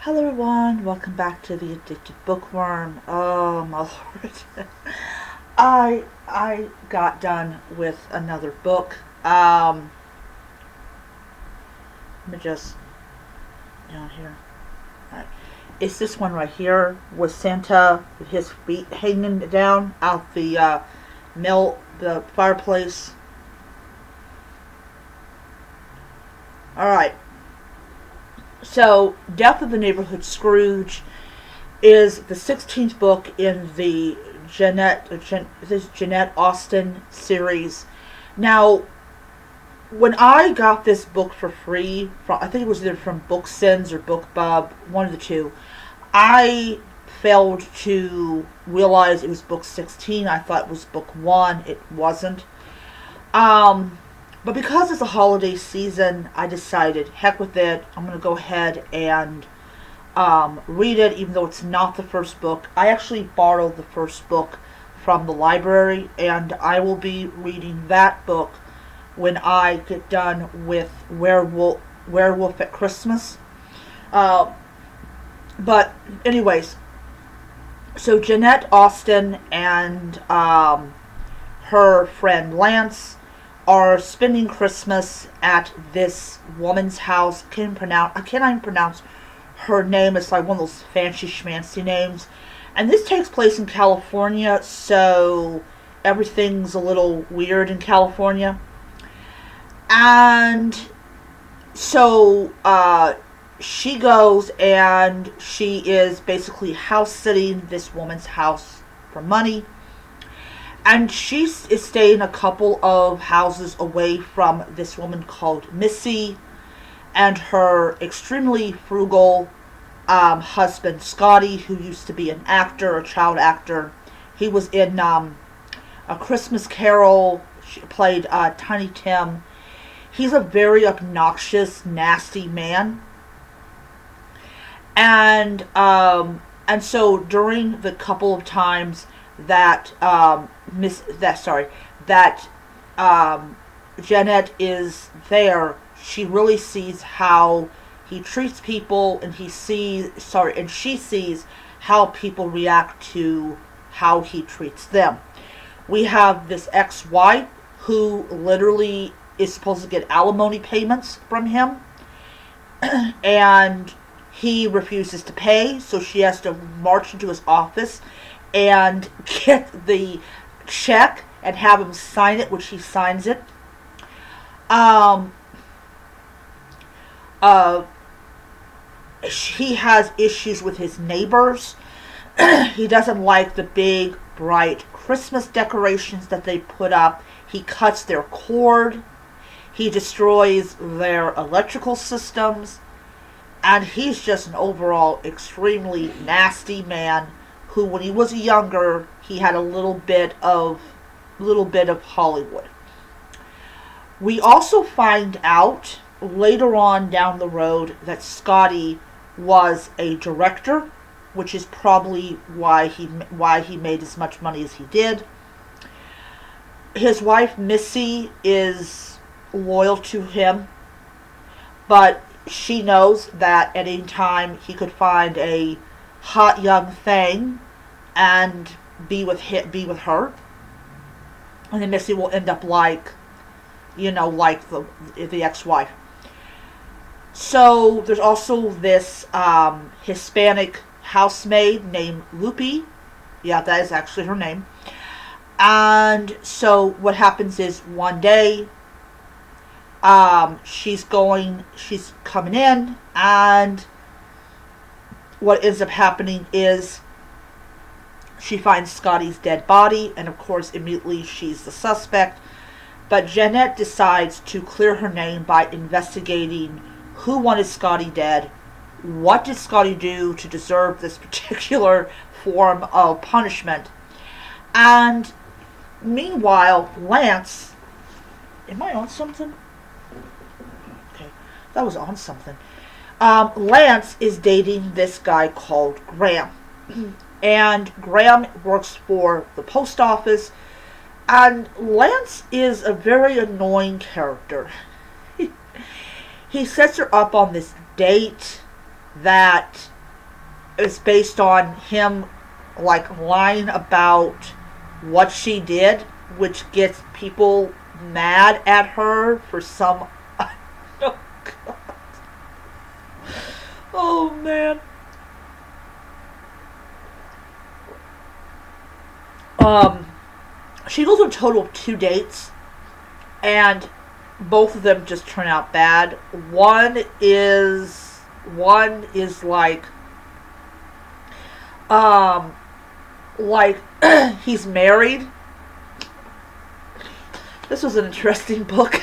Hello everyone, welcome back to the Addicted Bookworm. Oh my lord. I got done with another book. Let me just down here. Alright. It's this one right here with Santa with his feet hanging down out the the fireplace. Alright. So, Death of the Neighborhood Scrooge is the 16th book in the Jeanette Austen series. Now, when I got this book for free, I think it was either from BookSins or BookBub, one of the two, I failed to realize it was book 16. I thought it was book 1. It wasn't. But because it's a holiday season, I decided, heck with it, I'm going to go ahead and read it, even though it's not the first book. I actually borrowed the first book from the library, and I will be reading that book when I get done with Werewolf at Christmas. But anyways, so Jeanette Austen and her friend Lance are spending Christmas at this woman's house. I cannot even pronounce her name. It's like one of those fancy schmancy names. And this takes place in California, so everything's a little weird in California. And so she goes and she is basically house sitting this woman's house for money. And she is staying a couple of houses away from this woman called Missy and her extremely frugal husband, Scotty, who used to be an actor, a child actor. He was in A Christmas Carol. She played Tiny Tim. He's a very obnoxious, nasty man. And so during the couple of times that Jeanette is there, she really sees how he treats people, and she sees how people react to how he treats them. We have this ex-wife who literally is supposed to get alimony payments from him, and he refuses to pay, so she has to march into his office and get the check and have him sign it, which he signs it. He has issues with his neighbors. He doesn't like the big, bright Christmas decorations that they put up. He cuts their cord. He destroys their electrical systems. And he's just an overall extremely nasty man who, when he was younger, he had a little bit of Hollywood. We also find out later on down the road that Scotty was a director, which is probably why he made as much money as he did. His wife Missy is loyal to him, but she knows that at any time he could find a hot young thing and be with her, and then Missy will end up like the ex-wife. So there's also this Hispanic housemaid named Lupe. Yeah, that is actually her name. And so what happens is one day she's coming in, and what ends up happening is she finds Scotty's dead body, and of course immediately she's the suspect. But Jeanette decides to clear her name by investigating who wanted Scotty dead, what did Scotty do to deserve this particular form of punishment. And meanwhile, Lance, am I on something? Okay, that was on something. Lance is dating this guy called Graham. And Graham works for the post office. And Lance is a very annoying character. He sets her up on this date that it's based on him like lying about what she did, which gets people mad at her for some. Oh God. Oh man. She goes on a total of 2 dates, and both of them just turn out bad. One is like he's married. This was an interesting book.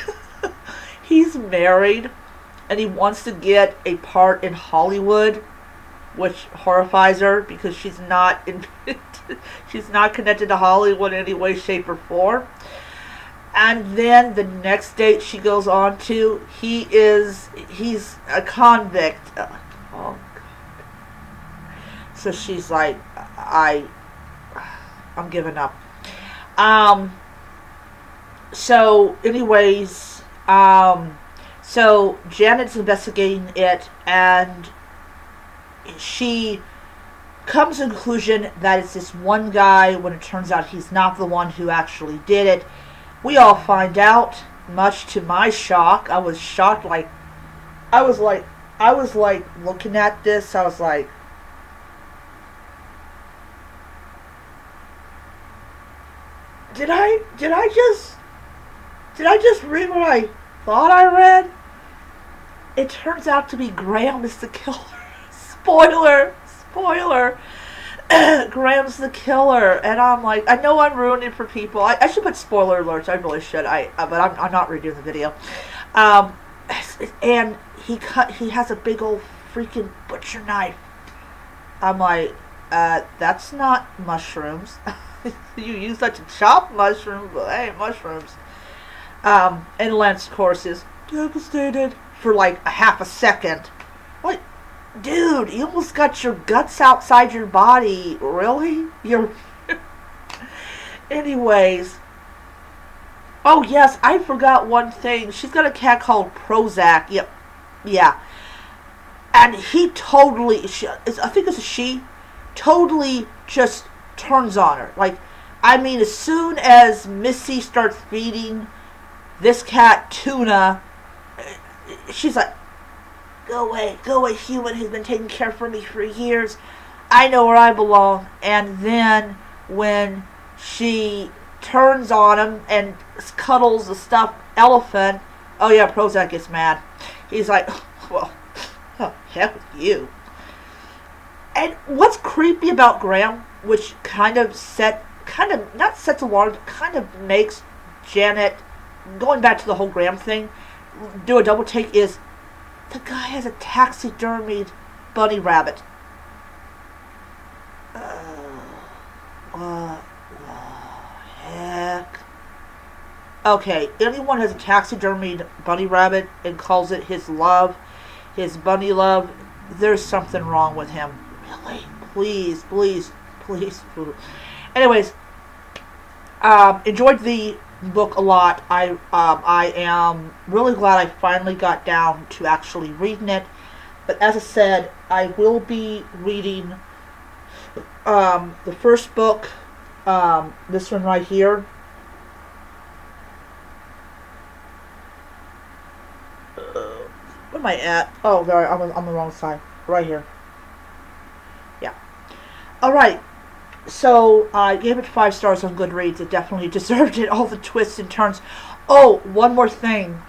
He's married, and he wants to get a part in Hollywood, which horrifies her because she's not she's not connected to Hollywood in any way, shape, or form. And then the next date she goes on to, he's a convict. Oh God. So she's like, I'm giving up. So anyways, so Janet's investigating it, and she comes to the conclusion that it's this one guy, when it turns out he's not the one who actually did it. We all find out, much to my shock. I was shocked, I was looking at this, I was like, did I just read what I thought I read? It turns out to be Graham is the killer. Spoiler. Graham's the killer, and I'm like, I know I'm ruining it for people. I should put spoiler alerts. I really should. But I'm not redoing the video. And he has a big old freaking butcher knife. I'm like, that's not mushrooms. You use that to chop mushrooms, but hey, mushrooms. And Lance, of course, is devastated for like a half a second. Like, dude, you almost got your guts outside your body. Really? You're. Anyways. Oh, yes, I forgot one thing. She's got a cat called Prozac. Yep. Yeah. And he totally, I think it's a she, totally just turns on her. Like, I mean, as soon as Missy starts feeding this cat tuna, she's like, go away, human who's been taking care for me for years. I know where I belong. And then when she turns on him and cuddles the stuffed elephant, oh yeah, Prozac gets mad. He's like, well, oh, heck with you. And what's creepy about Graham, which not sets alarm, but kind of makes Janet, going back to the whole Graham thing, do a double take, is the guy has a taxidermied bunny rabbit. What the heck? Okay, anyone has a taxidermied bunny rabbit and calls it his love, his bunny love, there's something wrong with him. Really? Please. Anyways, enjoyed the book a lot. I am really glad I finally got down to actually reading it. But as I said, I will be reading the first book, this one right here. Where am I at? Oh, there, I'm on the wrong side. Right here. Yeah. Alright. So, I gave it 5 stars on Goodreads. It definitely deserved it. All the twists and turns. Oh, one more thing.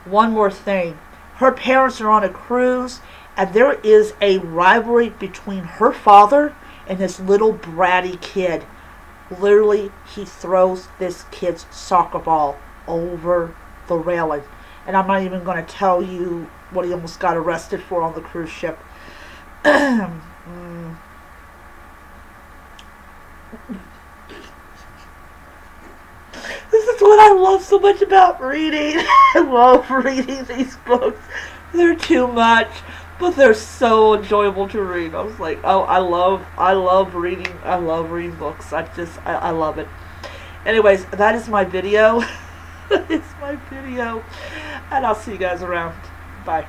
Her parents are on a cruise, and there is a rivalry between her father and this little bratty kid. Literally, he throws this kid's soccer ball over the railing. And I'm not even going to tell you what he almost got arrested for on the cruise ship. This is what I love so much about reading. I love reading these books. They're too much, but they're so enjoyable to read. I was like, oh, I love reading books. I love it. Anyways, that is my video. It's my video. And I'll see you guys around. Bye.